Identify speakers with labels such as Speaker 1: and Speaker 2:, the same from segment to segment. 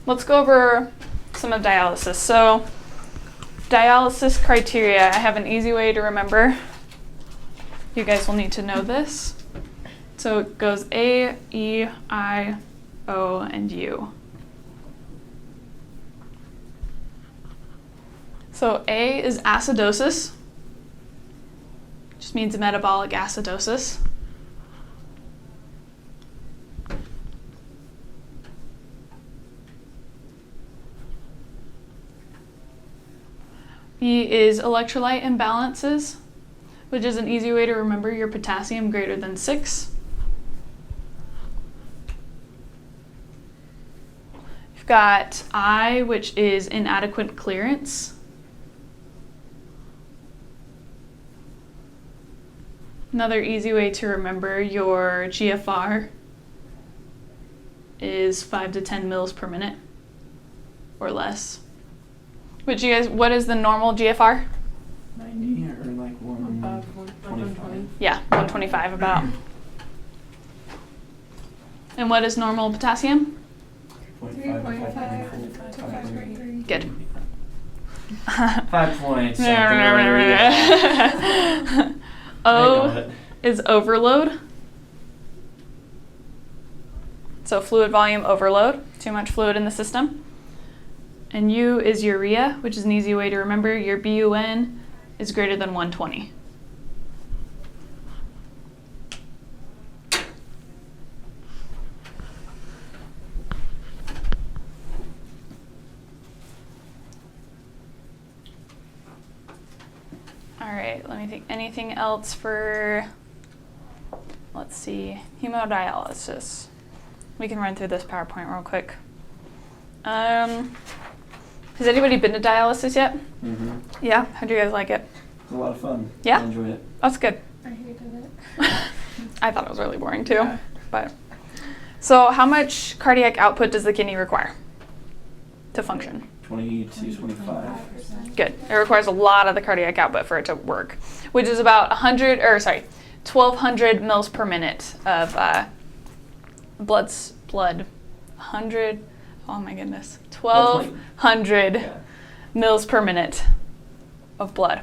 Speaker 1: let's go over some of dialysis. So dialysis criteria, I have an easy way to remember. You guys will need to know this. So it goes A, E, I, O, and U. So A is acidosis, just means metabolic acidosis. B is electrolyte imbalances, which is an easy way to remember your potassium greater than 6. You've got I, which is inadequate clearance. Another easy way to remember your GFR is 5 to 10 mils per minute or less. Which you guys, what is the normal GFR?
Speaker 2: 90 or like 120.
Speaker 1: Yeah, 125 about. And what is normal potassium?
Speaker 2: 3.5 to 5.3.
Speaker 1: Good.
Speaker 2: 5 points.
Speaker 1: O is overload. So fluid volume overload, too much fluid in the system. And U is urea, which is an easy way to remember. Your BUN is greater than 120. All right, let me think. Anything else for, let's see, hemodialysis. We can run through this PowerPoint real quick. Has anybody been to dialysis yet?
Speaker 2: Mm-hmm.
Speaker 1: Yeah? How do you guys like it?
Speaker 2: It's a lot of fun.
Speaker 1: Yeah?
Speaker 2: I enjoyed it.
Speaker 1: That's good.
Speaker 3: I hated it.
Speaker 1: I thought it was really boring too.
Speaker 3: Yeah.
Speaker 1: But so how much cardiac output does the kidney require to function?
Speaker 2: 20 to 25.
Speaker 1: Good. It requires a lot of the cardiac output for it to work, which is about 1,200 mils per minute of blood. 100. Oh my goodness. 1,200
Speaker 2: Yeah.
Speaker 1: mils per minute of blood.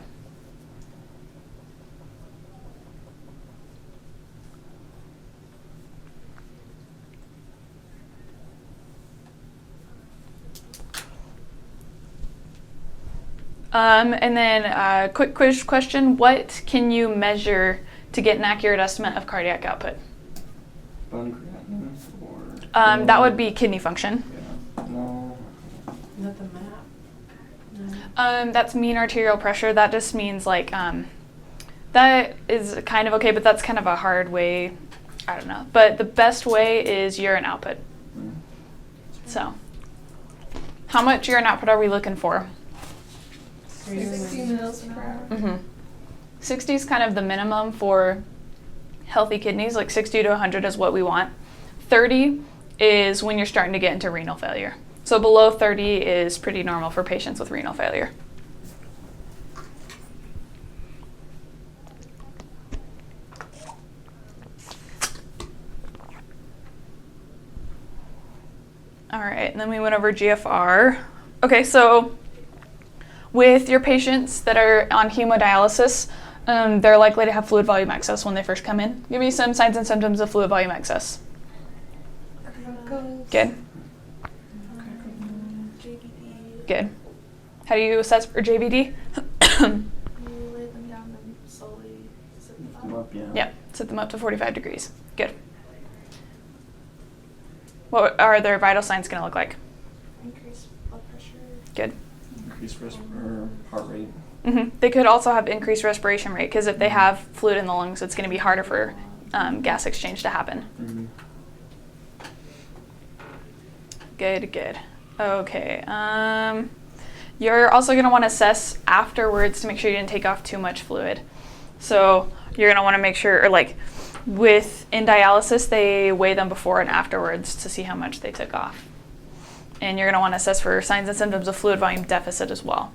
Speaker 1: And then quick quiz question, what can you measure to get an accurate estimate of cardiac output?
Speaker 2: Bone creatinine or...
Speaker 1: That would be kidney function.
Speaker 2: Yeah. No.
Speaker 3: Not the map. No.
Speaker 1: That's mean arterial pressure. That just means like, that is kind of okay, but that's kind of a hard way, I don't know. But the best way is urine output.
Speaker 2: Mm.
Speaker 1: So, how much urine output are we looking for?
Speaker 3: 60 mils per hour.
Speaker 1: Mm-hmm. 60 is kind of the minimum for healthy kidneys, like 60 to 100 is what we want. 30 is when you're starting to get into renal failure. So below 30 is pretty normal for patients with renal failure. All right, and then we went over GFR. Okay, so with your patients that are on hemodialysis, they're likely to have fluid volume excess when they first come in. Give me some signs and symptoms of fluid volume excess. Good.
Speaker 3: JVD.
Speaker 1: Good. How do you assess for JVD?
Speaker 3: You lay them down and slowly sit them
Speaker 2: Lift them up, yeah.
Speaker 1: Yep, set them up to 45 degrees. Good. What are their vital signs going to look like?
Speaker 3: Increased blood pressure.
Speaker 1: Good.
Speaker 2: Increased heart rate.
Speaker 1: They could also have increased respiration rate because if they have fluid in the lungs, it's going to be harder for gas exchange to happen.
Speaker 2: Mm-hmm.
Speaker 1: Good, good. Okay. You're also going to want to assess afterwards to make sure you didn't take off too much fluid. So you're going to want to make sure, or like in dialysis, they weigh them before and afterwards to see how much they took off. And you're going to want to assess for signs and symptoms of fluid volume deficit as well.